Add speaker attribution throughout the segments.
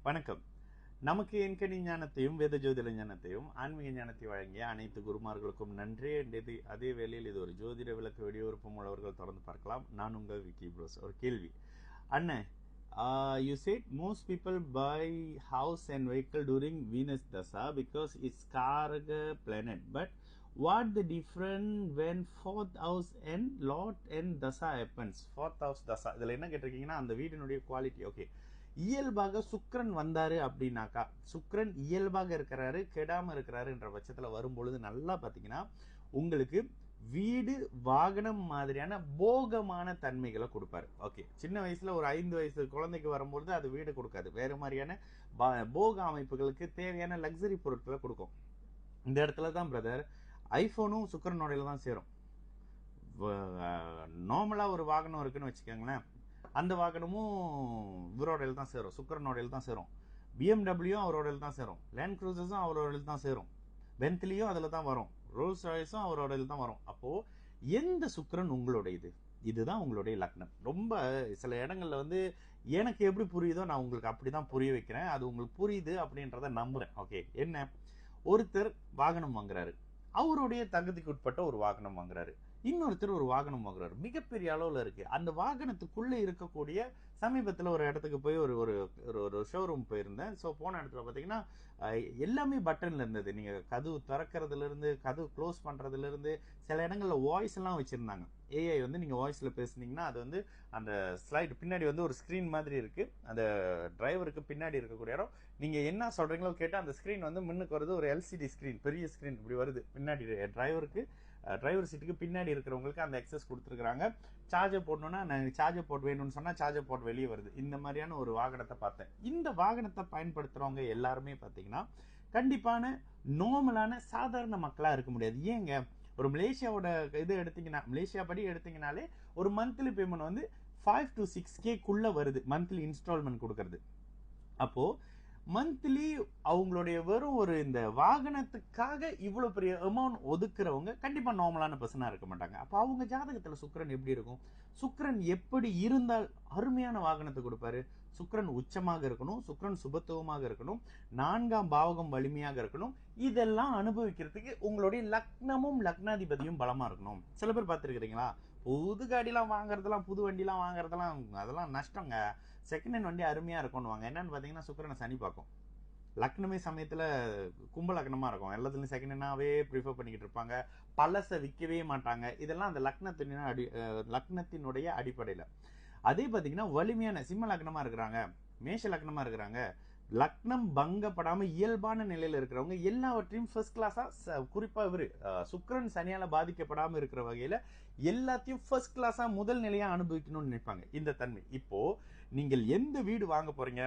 Speaker 1: வணக்கம். நமக்கு எண்கணி ஞானத்தையும் வேத ஜோதிட ஞானத்தையும் ஆன்மீக ஞானத்தை வழங்கிய அனைத்து குருமார்களுக்கும் நன்றி. அதே வேளையில் இது ஒரு ஜோதிட விளக்கு வீடியோ விருப்பம் உள்ளவர்கள் தொடர்ந்து பார்க்கலாம். நான் உங்கள் விக்கி ப்ரோஸ். ஒரு கேள்வி அண்ணே, you said most people buy house and vehicle during Venus Dasa because it's Karga planet. But what the difference when 4th house and Lord and Dasa happens? 4th house Dasa. இதில் என்ன கேட்டிருக்கீங்கன்னா அந்த வீடினுடைய quality. Okay, இயல்பாக சுக்கிரன் வந்தாரு அப்படின்னாக்கா, சுக்கிரன் இயல்பாக இருக்கிறாரு, கெடாம இருக்கிறாரு என்ற பட்சத்தில் வரும்பொழுது நல்லா பார்த்தீங்கன்னா உங்களுக்கு வீடு வாகனம் மாதிரியான போகமான தன்மைகளை கொடுப்பாரு. ஓகே, சின்ன வயசுல ஒரு 5 வயசு குழந்தைக்கு வரும்பொழுது அது வீடு கொடுக்காது, வேறு மாதிரியான போக அமைப்புகளுக்கு தேவையான லக்ஸரி பொருட்களை கொடுக்கும். இந்த இடத்துல தான் பிரதர் ஐபோனும் சுக்கிரனோடையில தான் சேரும். நார்மலா ஒரு வாகனம் இருக்குன்னு வச்சுக்கோங்களேன், அந்த வாகனமும் இவரோடையில் தான் சேரும், சுக்கிரனோடையில் தான் சேரும். பிஎம்டபிள்யூ அவரோடையில் தான் சேரும், லேண்ட் க்ரூசர்ஸும் அவரோடையில் தான் சேரும், பென்த்லியும் அதில் தான் வரும், ரோல்ஸ் ராய்ஸும் அவரோடையில் தான் வரும். அப்போ எந்த சுக்கிரன் உங்களுடையது? இதுதான் உங்களுடைய லக்னம். ரொம்ப சில இடங்கள்ல வந்து எனக்கு எப்படி புரியுதோ நான் உங்களுக்கு அப்படிதான் புரிய வைக்கிறேன். அது உங்களுக்கு புரியுது அப்படின்றத நம்புறேன். ஓகே, என்ன ஒருத்தர் வாகனம் வாங்குறாரு, அவருடைய தகுதிக்கு உட்பட்ட ஒரு வாகனம் வாங்குறாரு. இன்னொருத்தர் ஒரு வாகனம் வாங்குறாரு, மிகப்பெரிய அளவில் இருக்கு. அந்த வாகனத்துக்குள்ள இருக்கக்கூடிய சமீபத்தில் ஒரு இடத்துக்கு போய் ஒரு ஒரு ஒரு ஷோரூம் போயிருந்தேன். ஸோ போன இடத்துல பார்த்தீங்கன்னா எல்லாமே பட்டன்ல இருந்தது. நீங்க கதவு திறக்கிறதுல இருந்து கதவு க்ளோஸ் பண்றதுல இருந்து சில இடங்கள்ல வாய்ஸ் எல்லாம் வச்சிருந்தாங்க. ஏஐ வந்து நீங்க வாய்ஸ்ல பேசுனீங்கன்னா அது வந்து அந்த ஸ்லைடு பின்னாடி வந்து ஒரு ஸ்கிரீன் மாதிரி இருக்கு. அந்த டிரைவருக்கு பின்னாடி இருக்கக்கூடிய இடம் நீங்க என்ன சொல்றீங்களோ கேட்டு அந்த ஸ்கிரீன் வந்து முன்னுக்கு வருது. ஒரு எல்சிடி ஸ்கிரீன், பெரிய ஸ்கிரீன் இப்படி வருது பின்னாடி. டிரைவர் சீட்டுக்கு பின்னாடி இருக்கிறவங்களுக்கு அந்த எக்ஸஸ் கொடுத்துருக்காங்க. சார்ஜர் போடணும்னா சார்ஜர் போர்ட் வேணும்னு சொன்னா சார்ஜர் போர்ட் வெளியே வருது. இந்த மாதிரியான ஒரு வாகனத்தை பார்த்தேன். இந்த வாகனத்தை பயன்படுத்துறவங்க எல்லாருமே பார்த்தீங்கன்னா கண்டிப்பான நார்மலான சாதாரண மக்களா இருக்க முடியாது. ஏங்க, ஒரு மலேசியாவோட இது எடுத்தீங்கன்னா, மலேசியா படி எடுத்தீங்கனாலே ஒரு மந்த்லி பேமெண்ட் வந்து 5 to 6K வருது, மந்த்லி இன்ஸ்டால்மெண்ட் கொடுக்கறது. அப்போ மந்த்லி அவங்களுடைய வெறும் ஒரு இந்த வாகனத்துக்காக இவ்வளவு பெரிய அமௌண்ட் ஒதுக்குறவங்க கண்டிப்பா நார்மலான பர்சனா இருக்க மாட்டாங்க. அப்ப அவங்க ஜாதகத்துல சுக்கிரன் எப்படி இருக்கும்? சுக்கிரன் எப்படி இருந்தால் அருமையான வாகனத்தை கொடுப்பாரு? சுக்கிரன் உச்சமாக இருக்கணும், சுக்கிரன் சுபத்துவமாக இருக்கணும், 4ஆம் பாவகம் வலிமையாக இருக்கணும். இதெல்லாம் அனுபவிக்கிறதுக்கு உங்களுடைய லக்னமும் லக்னாதிபதியும் பலமா இருக்கணும். சில பேர் பார்த்துருக்கிறீங்களா, புது காடிலாம் வாங்குறதெல்லாம், புது வண்டிலாம் வாங்குறதெல்லாம் அதெல்லாம் நஷ்டங்க. செகண்ட் ஹேண்ட் வண்டி அருமையா இருக்கும்னு வாங்க. என்னன்னு பாத்தீங்கன்னா சுக்கிரனை சனி பார்க்கும். லக்னமே சமயத்துல கும்ப லக்னமா இருக்கும், எல்லாத்துலயும் செகண்ட் ஹேண்டாவே ப்ரிஃபர் பண்ணிக்கிட்டு இருப்பாங்க, பழசை விற்கவே மாட்டாங்க. இதெல்லாம் அந்த லக்னத்தினுடைய அடிப்படையில. அதே பாத்தீங்கன்னா வலிமையான சிம்ம லக்னமா இருக்கிறாங்க, மேஷ லக்னமா இருக்கிறாங்க, லக்னம் பங்கப்படாம இயல்பான நிலையில இருக்கிறவங்க எல்லாவற்றையும் ஃபர்ஸ்ட் கிளாஸா, குறிப்பா இவரு சுக்கிரன் சனியால பாதிக்கப்படாம இருக்கிற வகையில எல்லாத்தையும் ஃபர்ஸ்ட் கிளாஸா முதல் நிலையா அனுபவிக்கணும்னு நினைப்பாங்க. இந்த தன்மை. இப்போ நீங்கள் எந்த வீடு வாங்க போறீங்க,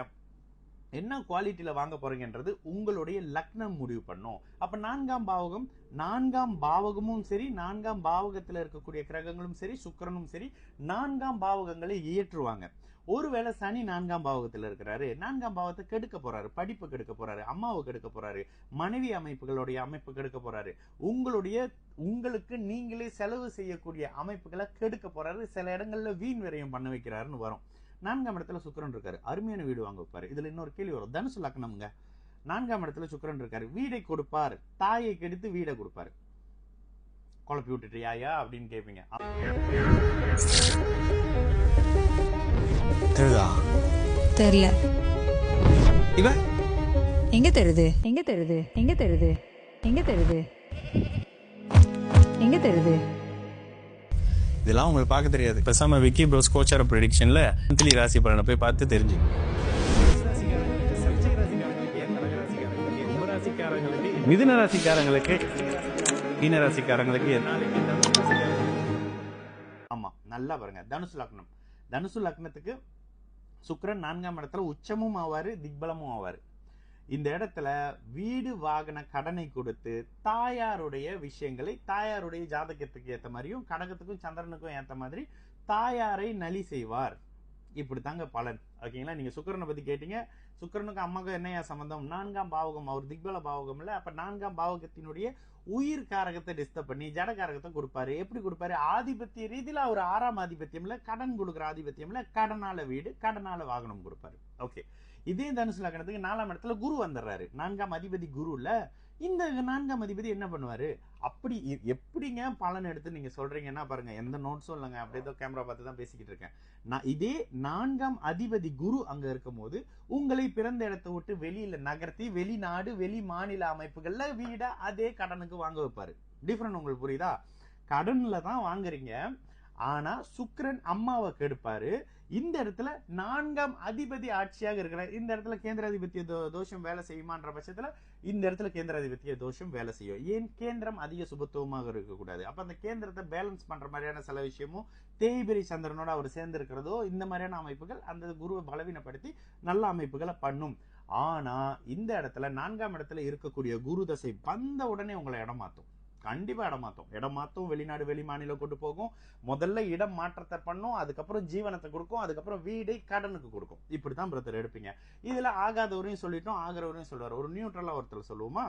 Speaker 1: என்ன குவாலிட்டியில வாங்க போறீங்கன்றது உங்களுடைய லக்னம் முடிவு பண்ணும். அப்ப 4ஆம் பாவகமும் சரி, 4ஆம் பாவகத்துல இருக்கக்கூடிய கிரகங்களும் சரி, சுக்கிரனும் சரி 4ஆம் பாவகங்களை இயற்றுவாங்க. ஒருவேளை சனி 4ஆம் பாவகத்துல இருக்கிறாரு, 4ஆம் பாவத்தை கெடுக்க போறாரு, படிப்பு கெடுக்க போறாரு, அம்மாவை கெடுக்க போறாரு, மனைவி அமைப்புகளுடைய அமைப்பு கெடுக்க போறாரு, உங்களுக்கு நீங்களே செலவு செய்யக்கூடிய அமைப்புகளை கெடுக்க போறாரு, சில இடங்கள்ல வீண் விரயம் பண்ண வைக்கிறாருன்னு வரும். 4ஆம் இடத்துல சுக்கிரன் இருக்காரு, அருமையான வீடு வாங்க வைப்பாரு. இதுல இன்னொரு கேள்வி வரும், தனுசு லக்னம்ங்க, 4ஆம் இடத்துல சுக்கிரன் இருக்காரு, வீடை கொடுப்பார், தாயை கெடுத்து வீடை கொடுப்பாரு. குழப்பி விட்டுட்டியா அப்படின்னு கேட்பீங்க.
Speaker 2: தெரியல. எங்க தெரியுது? எங்க தெரியுது? எங்க தெரியுது? எங்க தெரியுது? எங்க தெரியுது?
Speaker 3: இதெல்லாம் உங்களுக்கு பார்க்க தெரியாது. பேசாம விக்கி ப்ரோஸ் கோச்சார ப்ரெடிக்ஷன்ல மந்த்லி ராசி பலனை போய் பார்த்து தெரிஞ்சு.
Speaker 1: மிதுன ராசிக்காரங்களுக்கு, மீன ராசிக்காரங்களுக்கு ஆமா நல்லா பாருங்க. தனுசு லக்னத்துக்கு சுக்கிரன் 4ஆம் இடத்துல உச்சமும் ஆவாரு, திக்பலமும் ஆவாரு. இந்த இடத்துல வீடு வாகன கடனை கொடுத்து தாயாருடைய விஷயங்களை, தாயாருடைய ஜாதகத்துக்கு ஏற்ற மாதிரியும் கடகத்துக்கும் சந்திரனுக்கும் ஏற்ற மாதிரி தாயாரை நலி செய்வார். இப்படித்தாங்க பலன். ஓகேங்களா? நீங்க சுக்கிரனை பத்தி கேட்டீங்க, சுக்கிரனுக்கு அம்மாவுக்கு என்னையா சம்பந்தம்? 4ஆம் பாவகம், அவர் திக்பல பாவகம் இல்ல. அப்ப 4ஆம் பாவகத்தினுடைய உயிர் காரகத்தை டிஸ்டர்ப் பண்ணி ஜட காரகத்தை கொடுப்பாரு. எப்படி கொடுப்பாரு? ஆதிபத்திய ரீதியில அவர் 6ஆம் ஆதிபத்தியம்ல கடன் கொடுக்குற ஆதிபத்தியம்ல கடனால வீடு, கடனால வாகனம் கொடுப்பாரு. ஓகே, இதே தனுசு லக்னத்துக்கு 4ஆம் இடத்துல குரு வந்துடுறாரு. 4ஆம் அதிபதி குரு இல்ல, இந்த 4ஆம் அதிபதி என்ன பண்ணுவாரு? அப்படி எப்படிங்க பலன் எடுத்து நீங்க சொல்றீங்கன்னா பாருங்க, எந்த நோட்ஸும் இல்லைங்க, அப்படியே ஏதோ கேமரா பார்த்து தான் பேசிக்கிட்டு இருக்கேன். நான் இதே 4ஆம் அதிபதி குரு அங்க இருக்கும் போது உங்களை பிறந்த இடத்தை விட்டு வெளியில நகர்த்தி வெளிநாடு வெளி மாநில அமைப்புகள்ல வீட அதே கடனுக்கு வாங்க வைப்பாரு. டிஃபரெண்ட் உங்களுக்கு புரியுதா? கடன்ல தான் வாங்குறீங்க, ஆனா சுக்கிரன் அம்மாவை கெடுப்பாரு. இந்த இடத்துல 4ஆம் அதிபதி ஆட்சியாக இருக்கிறார். இந்த இடத்துல கேந்திராதிபத்திய தோஷம் வேலை செய்யுமான்ற பட்சத்துல இந்த இடத்துல கேந்திராதிபத்திய தோஷம் வேலை செய்யும். ஏன்? கேந்திரம் அதிக சுபத்துவமாக இருக்கக்கூடாது. அப்ப அந்த கேந்திரத்தை பேலன்ஸ் பண்ற மாதிரியான சில விஷயமும் தேய்பிரை சந்திரனோட அவர் சேர்ந்து இருக்கிறதோ இந்த மாதிரியான அமைப்புகள் அந்த குருவை பலவீனப்படுத்தி நல்ல அமைப்புகளை பண்ணும். ஆனா இந்த இடத்துல 4ஆம் இடத்துல இருக்கக்கூடிய குரு தசை வந்த உடனே உங்களை இடம் மாத்தும். கண்டிப்பா இடம் மாத்தும் வெளிநாடு வெளி மாநிலம் கொண்டு போகும். முதல்ல இடம் மாற்றத்தை பண்ணும், அதுக்கப்புறம் ஜீவனத்தை கொடுக்கும், அதுக்கப்புறம் வீடை கடனுக்கு கொடுக்கும். இப்படித்தான் பிரதர் எடுப்பீங்க. இதுல ஆகாதவரையும் சொல்லிட்டோம், ஆகிறவரையும் சொல்லுவார். ஒரு நியூட்ரலா ஒருத்தர் சொல்லுவோமா?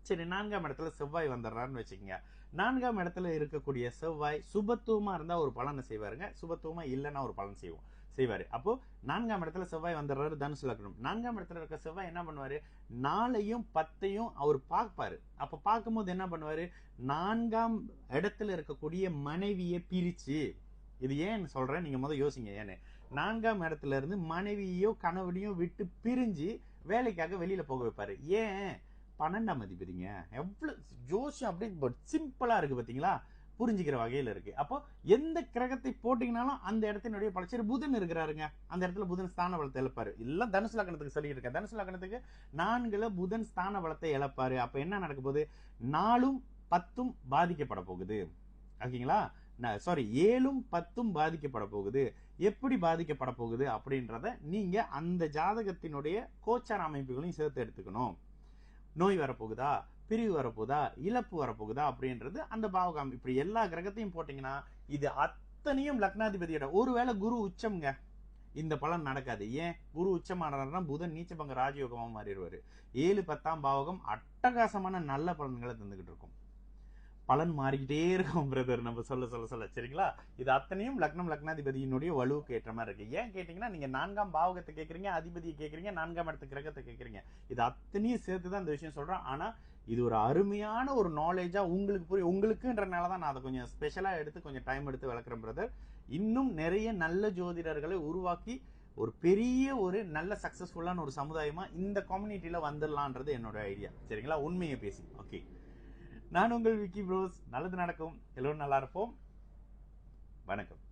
Speaker 1: சரி, 4ஆம் இடத்துல செவ்வாய் வந்துடுறாருன்னு வச்சுக்கோங்க. 4ஆம் இடத்துல இருக்கக்கூடிய செவ்வாய் சுபத்துவமா இருந்தா ஒரு பலனை செய்வாருங்க, சுபத்துவமா இல்லைன்னா ஒரு பலன் செய்வாரு. அப்போ 4ஆம் இடத்துல செவ்வாய் வந்துடுறாரு தனுசு லக்னம். 4ஆம் இடத்துல இருக்க செவ்வாய் என்ன பண்ணுவாரு? 4ஐயும் 10ஐயும் அவர் பார்ப்பாரு. அப்ப பார்க்கும்போது என்ன பண்ணுவாரு? 4ஆம் இடத்துல இருக்கக்கூடிய மனைவியை பிரிச்சு, இது ஏன் சொல்றேன் நீங்க முதல் யோசிங்க. ஏன்னு 4ஆம் இடத்துல இருந்து மனைவியோ கணவனையோ விட்டு பிரிஞ்சு வேலைக்காக வெளியில போக வைப்பாரு. ஏன்? 12ஆம் அதிபதிங்க. எவ்வளவு ஜோசியம் அப்படி சிம்பிளா இருக்கு பாத்தீங்களா? புரிஞ்சுக்கிற வகையில இருக்கு. அப்போ எந்த கிரகத்தை போட்டீங்கன்னாலும் அந்த இடத்தினுடைய பலச்சரி புதன் இருக்கிறாருங்க, அந்த இடத்துல புதன் ஸ்தான பலத்தை இழப்பாரு. எல்லாம் தனுசு லக்னத்துக்கு சொல்லிட்டு இருக்கேன். தனுசு லக்னத்துக்கு 4ல புதன் ஸ்தான பலத்தை இழப்பாரு. அப்ப என்ன நடக்க போகுது? 4ம் 10ம் பாதிக்கப்பட போகுது. ஓகேங்களா? சாரி, 7ம் 10ம் பாதிக்கப்பட போகுது. எப்படி பாதிக்கப்பட போகுது அப்படின்றத நீங்க அந்த ஜாதகத்தினுடைய கோச்சார அமைப்புகளையும் சேர்த்து எடுத்துக்கணும். நோய் வரப்போகுதா, பிரிவு வரப்போகுதா, இழப்பு வரப்போகுதா அப்படின்றது அந்த பாவகம். இப்படி எல்லா கிரகத்தையும் போட்டீங்கன்னா இது அத்தனையும் லக்னாதிபதியோட. ஒருவேளை குரு உச்சம்ங்க, இந்த பலன் நடக்காது. ஏன்? குரு உச்சமானார்னா புதன் நீச்சபங்க ராஜயோகமா மாறிடுவாரு. 7 10ஆம் பாவகம் அட்டகாசமான நல்ல பலன்களை தந்துகிட்டு இருக்கும். பலன் மாறிக்கிட்டே இருக்கும் பிரதர் நம்ம சொல்ல. சரிங்களா? இது அத்தனையும் லக்னாதிபதியினுடைய வலுவுக்கு ஏற்ற மாதிரி இருக்கு. ஏன் கேட்டீங்கன்னா, நீங்க 4ஆம் பாவகத்தை கேட்கறீங்க, அதிபதியை கேட்கறீங்க, 4ஆம் இடத்து கிரகத்தை கேட்கறீங்க. இது அத்தனையும் சேர்த்துதான் இந்த விஷயம் சொல்றேன். ஆனா இது ஒரு அருமையான ஒரு நாலேஜா உங்களுக்கு புரியும். உங்களுக்குன்றனாலதான் நான் அதை கொஞ்சம் ஸ்பெஷலா எடுத்து கொஞ்சம் டைம் எடுத்து விளக்குறேன் பிரதர். இன்னும் நிறைய நல்ல ஜோதிடர்களை உருவாக்கி ஒரு பெரிய ஒரு நல்ல சக்சஸ்ஃபுல்லான ஒரு சமுதாயமா இந்த கம்யூனிட்டியில வந்துடலான்றது என்னோட ஐடியா. சரிங்களா? உண்மையை பேசி. ஓகே, நான் உங்கள் விக்கி ப்ரோஸ். நல்லது நடக்கும், எல்லோரும் நல்லா இருப்போம். வணக்கம்.